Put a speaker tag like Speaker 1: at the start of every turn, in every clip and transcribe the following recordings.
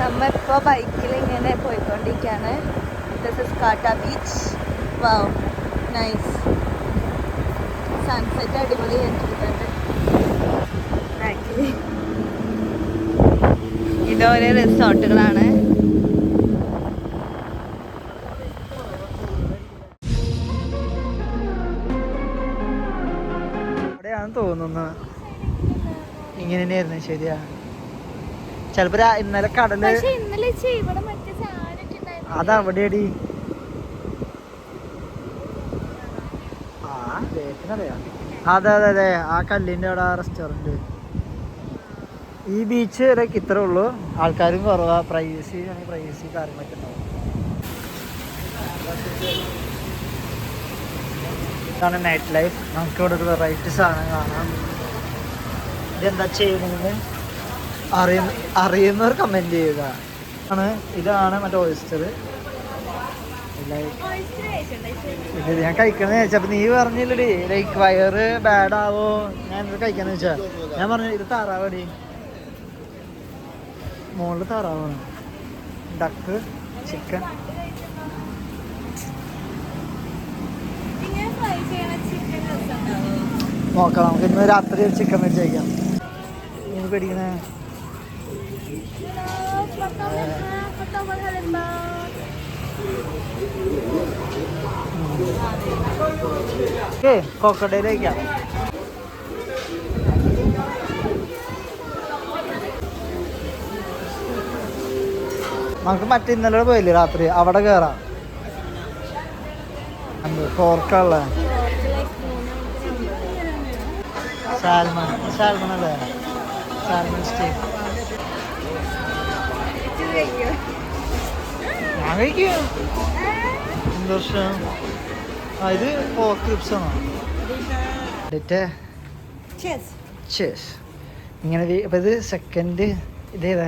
Speaker 1: നമ്മളിപ്പോൾ ബൈക്കിൽ ഇങ്ങനെ പോയിക്കൊണ്ടിരിക്കുകയാണ്. ദിസ് ഇസ് കാട്ട ബീച്ച്. Wow, nice. സൺസെറ്റ് അടിപൊളി കണ്ടിട്ടുണ്ട്. ആക്ച്വലി ഇതോരോ റിസോർട്ടുകളാണ്.
Speaker 2: തോന്നുന്നു ഇങ്ങനെ തന്നെയായിരുന്നു. ശരിയാ, ചിലപ്പോ ഇന്നലെ കടല് അതവിടെയടി. അതെ അതെ അതെ, ആ കല്ലിന്റെ അവിടെ റെസ്റ്റോറന്റ്. ഈ ബീച്ച് ലൈക്ക് ഇത്രേ ഉള്ളൂ, ആൾക്കാരും കുറവാ. പ്രൈവസി കാര്യങ്ങളൊക്കെ ഉണ്ടാവും. ഇതാണ് നൈറ്റ് ലൈഫ്. നമുക്ക് ഇവിടെ ഒരു വെറൈറ്റി സാധനം കാണാം. ഇതെന്താ ചെയ്യുന്നത് അറിയുന്നവർ കമന്റ് ചെയ്യുക. ഇതാണ് മറ്റേ ഓയിസ്റ്റർ. ഇത് ഞാൻ കഴിക്കണമെന്ന് ചോദിച്ചാൽ അപ്പൊ നീ പറഞ്ഞില്ലടി ലൈക്ക് വയറ് ബാഡാവോ ഞാൻ എന്ത് കഴിക്കാന്ന് വെച്ചാ. ഞാൻ പറഞ്ഞു ഇത് താറാവടി, മുകളിൽ താറാവാണ്. Duck, chicken. നോക്കാം, നമുക്ക് ഇന്ന് രാത്രി ചിക്കൻ വെച്ച് കഴിക്കാം. ഇനി പേടിക്കണേ. കോക്കഡയിൽ കഴിക്കാം. നമുക്ക് മറ്റേ ഇന്നലെ പോയില്ലേ രാത്രി, അവിടെ കയറാം. പോർക്കുള്ള സാൽമൺ അല്ലേ, സാൽമൺ സ്റ്റേക്ക്. ഞാൻ കഴിക്കും. സന്തോഷം. ഇത് പോർക്ക് ക്രിപ്സ് ആണോ? ഇങ്ങനെ അപ്പൊ ഇത് സെക്കൻഡ്. ഇതേതാ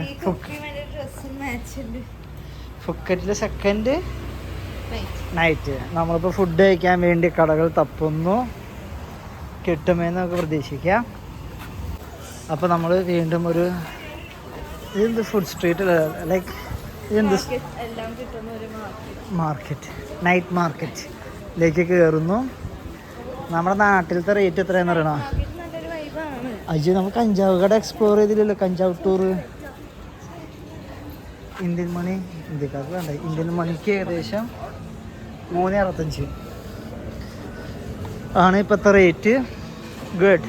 Speaker 2: ഫുക്കറ്റിലെ സെക്കൻഡ് നൈറ്റ്. നമ്മളിപ്പോൾ ഫുഡ് കഴിക്കാൻ വേണ്ടി കടകൾ തപ്പുന്നു. കിട്ടുമെന്ന് നമുക്ക് പ്രതീക്ഷിക്കാം. അപ്പോൾ നമ്മൾ വീണ്ടും ഒരു ഇതെന്ത് ഫുഡ് സ്ട്രീറ്റ് ലൈക്ക് ഇതെന്ത് മാർക്കറ്റ്, നൈറ്റ് മാർക്കറ്റിലേക്ക് കയറുന്നു. നമ്മുടെ നാട്ടിലത്തെ റേറ്റ് എത്രയാണെന്ന് അറിയണോ? അയ്യോ, നമുക്ക് കഞ്ചാവ് കട എക്സ്പ്ലോർ ചെയ്തില്ലല്ലോ. കഞ്ചാവ് ടൂർ ഇന്ത്യൻ മണി ഇന്ത്യക്കാർക്ക് വേണ്ട. ഇന്ത്യൻ മണിക്ക് ഏകദേശം 3.65 ആണ് ഇപ്പോഴത്തെ റേറ്റ്. ഗുഡ്.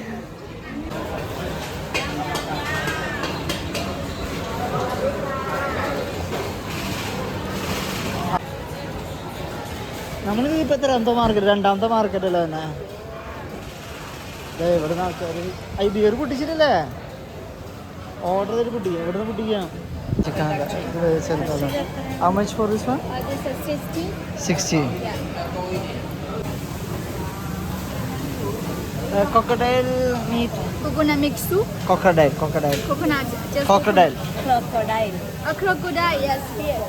Speaker 2: നമ്മൾ ഇപ്പം എത്രാമത്തെ മാർക്കറ്റ്? 2ാമത്തെ മാർക്കറ്റ് അല്ലേ തന്നെ. ഇവിടെ നിന്ന് ആൾക്കാർ ബിയർ പൊട്ടിച്ചിട്ടല്ലേ ഓർഡർ ചെയ്ത് പൊട്ടിക്കാം. എവിടെ നിന്ന് പൊട്ടിക്കാം? How much for this one? 60. Crocodile meat.
Speaker 1: Coconut mix soup.
Speaker 2: Crocodile.
Speaker 1: Coconut.
Speaker 2: Crocodile.
Speaker 1: A crocodile, yes, here.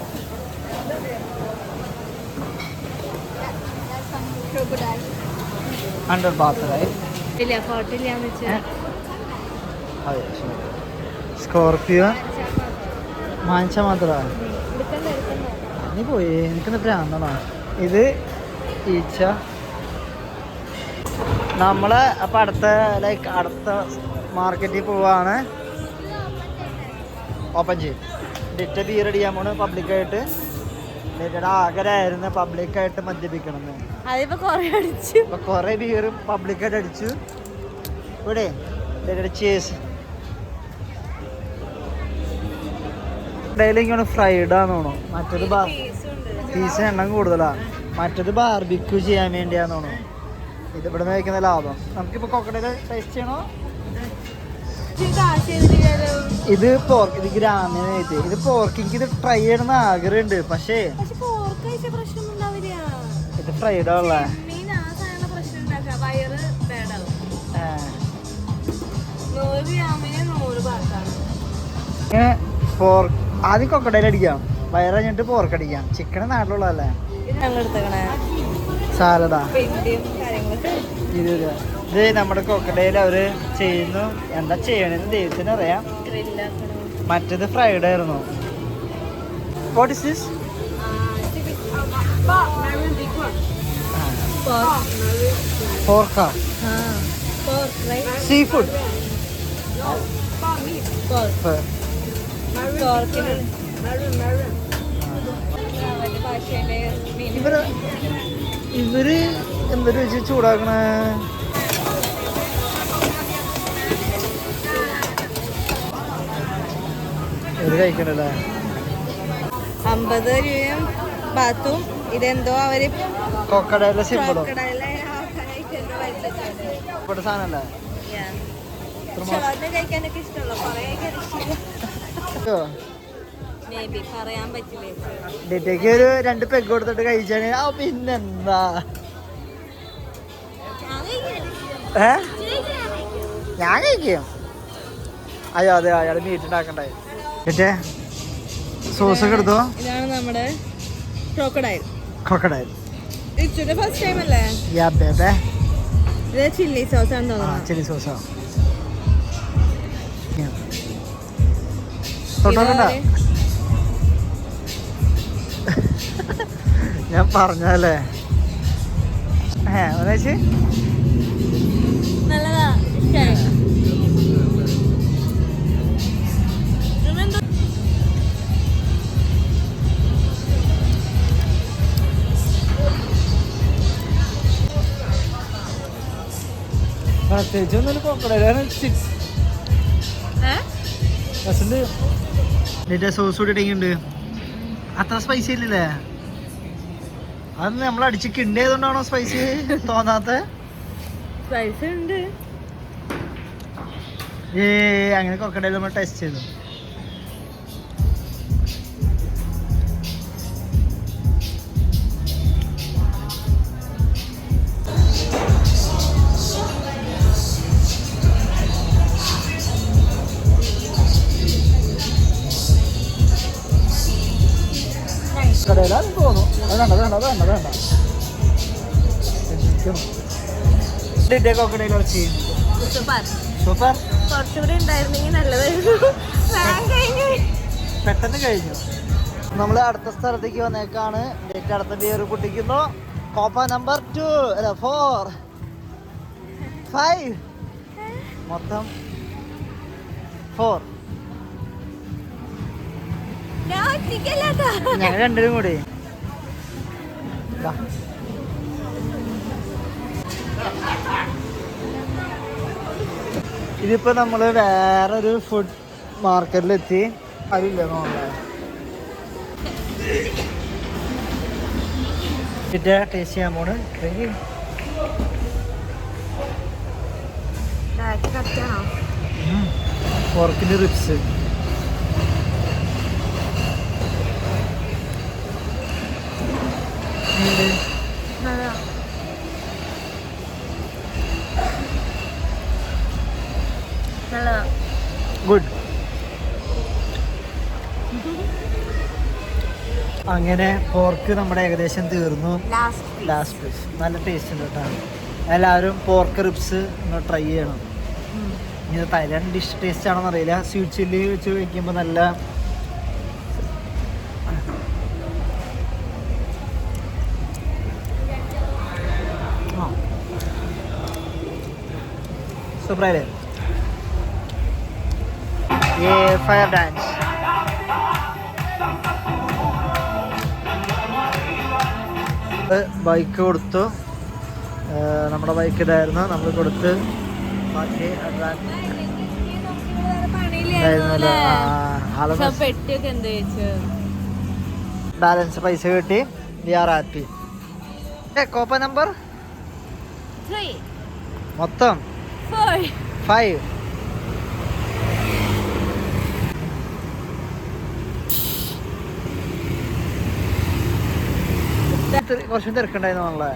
Speaker 1: Crocodile.
Speaker 2: 100 baht, right? Scorpion. Manja മാത്രമാണ്. നീ പോയി, എനിക്കെന്താ പ്രാന്താണോ? ഇത് ഈച്ച. നമ്മള് അപ്പം അടുത്ത മാർക്കറ്റിൽ പോവാണ്. ഓപ്പൺ ചെയ്യും. ഡിറ്റ ബിയർ അടിക്കാൻ പോണ് പബ്ലിക്കായിട്ട്. ഡിറ്റയുടെ ആഗ്രഹമായിരുന്നു പബ്ലിക്കായിട്ട് മദ്യപിക്കണമെന്ന്. ഇപ്പൊ കുറെ ബിയർ പബ്ലിക്കായിട്ട് അടിച്ചു. ഇവിടെ ഡിറ്റയുടെ ചേസ് ഇങ്ങനെ ഫ്രൈഡ് ആണെന്ന് തോന്നുന്നു. മറ്റൊരു പീസിന് എണ്ണം കൂടുതലാ. മറ്റൊരു ബാർബിക്യൂ ചെയ്യാൻ വേണ്ടിയാന്ന് തോന്നുന്നു. ഇത് ഇവിടെ നിന്ന് കഴിക്കുന്ന ലാഭം. നമുക്കിപ്പോ കൊക്കടയില് ടേസ്റ്റ് ചെയ്യണോ? ഇത് പോർക്ക്, ഇത് ഗ്രാമീണായിട്ട്. ഇത് പോർക്ക് എനിക്ക് ഇത് ട്രൈ ചെയ്യണമെന്ന് ആഗ്രഹമുണ്ട്. പക്ഷേ ഇത് ഫ്രൈഡ് ആണല്ല. ഇങ്ങനെ പോർക്ക് ആദ്യം കൊക്കടയിൽ അടിക്കാം, വയറഞ്ഞിട്ട് പോർക്ക് അടിക്കാം. ചിക്കൻ നാട്ടിലുള്ളതല്ലേ. സാലഡാ 20 രൂപ. ഇത് നമ്മുടെ കൊക്കടയിൽ അവര് ചെയ്യുന്നു. എന്താ ചെയ്യണെന്ന് ദൈവത്തിന് അറിയാം. മറ്റേത് ഫ്രൈഡ് ആയിരുന്നു. What is this? Pork.
Speaker 1: Pork, right?
Speaker 2: Seafood.
Speaker 1: Pork. Pork.
Speaker 2: ഇവര് എന്തൊരു വെച്ച് ചൂടാക്കണ ഇത് കഴിക്കണല്ലേ
Speaker 1: 50 രൂപയും ബാത്തും ഇതെന്തോ അവര്
Speaker 2: കൊക്കടയിലെ സിമ്പിളോ
Speaker 1: crocodile
Speaker 2: ഇവിടെ സാധനല്ലേ
Speaker 1: കഴിക്കാനൊക്കെ ഇഷ്ടമുള്ള കുറെ മേബി പറയാൻ പറ്റില്ലേ
Speaker 2: ഡേറ്റയ്ക്ക് ഒരു 2 പെഗ് കൊടുത്തിട്ട് കഴിച്ചാണ് പിന്നെന്താ ഞാൻ കഴിക്കും അയ്യോ അതെ അയാൾ മീറ്റ് ഉണ്ടാക്കണ്ടായി ഡേറ്റേ സോസ് ഒക്കെ എടുത്തോ
Speaker 1: ഇതാണ് നമ്മുടെ ക്രോക്കഡൈൽ
Speaker 2: ക്രോക്കഡൈൽ
Speaker 1: ഇച്ചിരി ഫസ്റ്റ് ടൈം അല്ലേ
Speaker 2: യാ ബേബേ
Speaker 1: ഇത് ചില്ലി സോസ് ആണ് തോന്നുന്നു
Speaker 2: ചില്ലി സോസാ തൊട്ടോക്കണ്ട ഞാൻ പറഞ്ഞല്ലേ ഒന്നേച്ച്
Speaker 1: നല്ലതാ ഇഷ്ടായി
Speaker 2: പ്രത്യേകിച്ച് ഒന്നും കൊക്കടയിലാണ് സോസ് കൂടി ഇടങ്ങിണ്ട് അത്ര സ്പൈസി ഇല്ലല്ലേ അത് നമ്മൾ അടിച്ച് കിണ്ടിയതുകൊണ്ടാണോ സ്പൈസി തോന്നാത്ത
Speaker 1: സ്പൈസി ഉണ്ട്
Speaker 2: അങ്ങനെ കൊക്കടയിൽ നമ്മൾ ടെസ്റ്റ് ചെയ്തു കടയിലാന്ന് തോന്നുന്നു അത് വേണ്ട കൊക്കടയിൽ വെച്ച്
Speaker 1: സൂപ്പർ
Speaker 2: സൂപ്പർ
Speaker 1: കുറച്ചുകൂടി ഉണ്ടായിരുന്നെങ്കിൽ നല്ലതായിരുന്നു
Speaker 2: പെട്ടെന്ന് കഴിഞ്ഞു നമ്മൾ അടുത്ത സ്ഥലത്തേക്ക് വന്നേക്കാണ് ഡേറ്റ് അടുത്ത ബിയർ കുട്ടിക്കുന്നു കോപ്പ നമ്പർ 2 അല്ല 4 5 മൊത്തം 4 ഞങ്ങൾ രണ്ടുപേരും കൂടി ഇതിപ്പോ നമ്മള് വേറൊരു ഫുഡ് മാർക്കറ്റിലെത്തി അതില്ല ടേസ്റ്റ് ചെയ്യാൻ പോണ് പോർക്കിന്റെ റിപ്സ് ഗുഡ് അങ്ങനെ പോർക്ക് നമ്മുടെ ഏകദേശം തീർന്നു ലാസ്റ്റ് പീസ് നല്ല ടേസ്റ്റ് ഉണ്ട് കേട്ടോ എല്ലാവരും പോർക്ക് റിപ്സ് ഒന്ന് ട്രൈ ചെയ്യണം ഇനി തായ്ലാൻഡ് ഡിഷ് ടേസ്റ്റ് ആണെന്ന് അറിയില്ല സ്വീറ്റ് ചില്ലി വെച്ച് വയ്ക്കുമ്പോൾ നല്ല സൂപ്പറായില്ലേ ഫയർ ഡാൻസ് ബൈക്ക് കൊടുത്തു നമ്മുടെ ബൈക്ക് ഇതായിരുന്നു നമ്മൾ കൊടുത്ത് ബാക്കി ബാലൻസ് പൈസ കിട്ടി വി ആർ ഹാപ്പി കോപ്പ നമ്പർ മൊത്തം 5 കുറച്ചും തിരക്കുണ്ടായിരുന്നു നമ്മളെ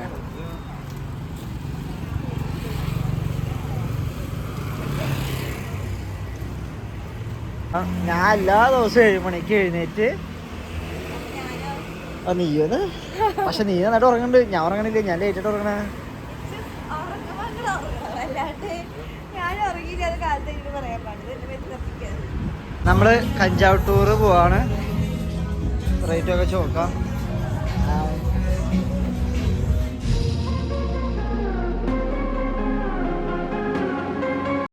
Speaker 2: ഞാൻ എല്ലാ ദിവസവും 7 മണിക്ക് എഴുന്നേറ്റ് നീയൊന്ന് പക്ഷെ നീ നന്നായിട്ട് ഉറങ്ങുന്നുണ്ട് ഞാൻ ഉറങ്ങണില്ല ഞാൻ ലേറ്റായിട്ട് ഉറങ്ങണേ നമ്മള് കഞ്ചാവ് ടൂറ് പോവാണ് റേറ്റ് ഒക്കെ ചോക്കാം.